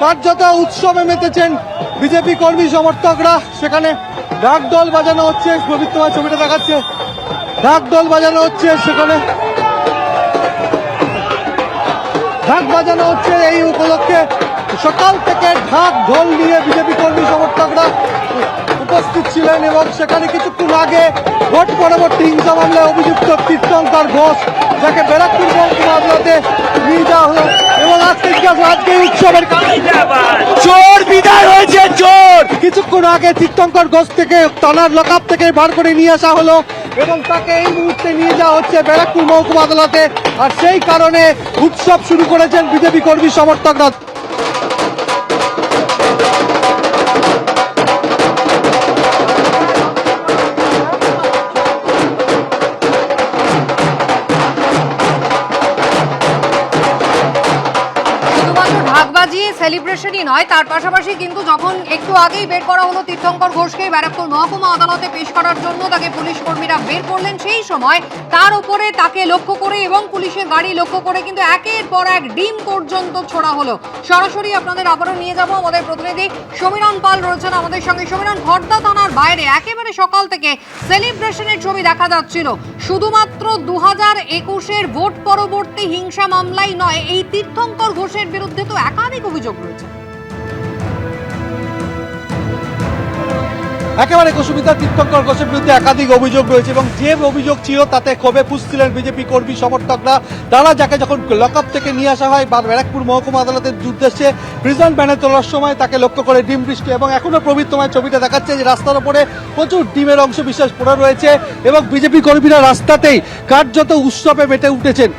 কার্যত উৎসবে মেতেছেন বিজেপি কর্মী সমর্থকরা। সেখানে ঢাক ঢোল বাজানো হচ্ছে, তোমার ছবিটা দেখাচ্ছে, ঢাক ঢোল বাজানো হচ্ছে, সেখানে ঢাক বাজানো হচ্ছে। এই উপলক্ষে সকাল থেকে ঢাক ঢোল নিয়ে বিজেপি কর্মী সমর্থকরা উপস্থিত ছিলেন এবং সেখানে কিছুক্ষণ আগে ভোট পরবর্তী হিংসা মামলায় অভিযুক্ত তীর্থঙ্কর ঘোষ, যাকে ব্যারাকপুর মহকুমা আদালতে নিয়ে যাওয়া হলো এবং আজকে উৎসবের চোর বিদায় হয়েছে। চোর কিছুক্ষণ আগে তীর্থঙ্কর ঘোষ থেকে থানার লকআপ থেকে বার করে নিয়ে আসা হলো এবং তাকে এই মুহূর্তে নিয়ে যাওয়া হচ্ছে ব্যারাকপুর মহকুমা আদালতে। আর সেই কারণে উৎসব শুরু করেছেন বিজেপি কর্মী সমর্থকরা। সেলিব্রেশনই নয়, তার পাশাপাশি কিন্তু যখন একটু আগেই বের করা হলো তীর্থঙ্কর ঘোষকে ব্যারাকপুর মহকুমা আদালতে পেশ করার জন্য, তাকে পুলিশ কর্মীরা বের করলেন, সেই সময় তার উপরে তাকে লক্ষ্য করে এবং পুলিশের গাড়ি লক্ষ্য করে কিন্তু একের পর এক ডিম পর্যন্ত ছোড়া হলো। সরাসরি আপনাদের আবারও নিয়ে যাব, আমাদের প্রতিনিধি সমীরণ পাল রয়েছেন আমাদের সঙ্গে। সমীরণ, খড়দা থানার বাইরে একেবারে সকাল থেকে সেলিব্রেশনের ছবি দেখা যাচ্ছিল। শুধুমাত্র 2021-এর ভোট পরবর্তী হিংসা মামলাই নয়, এই তীর্থঙ্কর ঘোষের বিরুদ্ধে তো একাধিক অভিযোগ রয়েছে। একেবারে কুসুমিতা, তীর্থঙ্কর ঘোষের বিরুদ্ধে একাধিক অভিযোগ রয়েছে এবং যে অভিযোগ ছিল তাতে ক্ষোভে ফুঁসছিলেন বিজেপি কর্মী সমর্থকরা। তারা যাকে যখন লকআপ থেকে নিয়ে আসা হয় ব্যারাকপুর মহকুমা আদালতের উদ্দেশ্যে প্রিজন ভ্যানে তোলার সময় তাকে লক্ষ্য করে ডিম বৃষ্টি এবং এখনো প্রবীর তোমার ছবিটা দেখাচ্ছে যে রাস্তার উপরে প্রচুর ডিমের অংশ বিশেষ পড়ে রয়েছে এবং বিজেপি কর্মীরা রাস্তাতেই কার্যত উৎসবে মেতে উঠেছেন।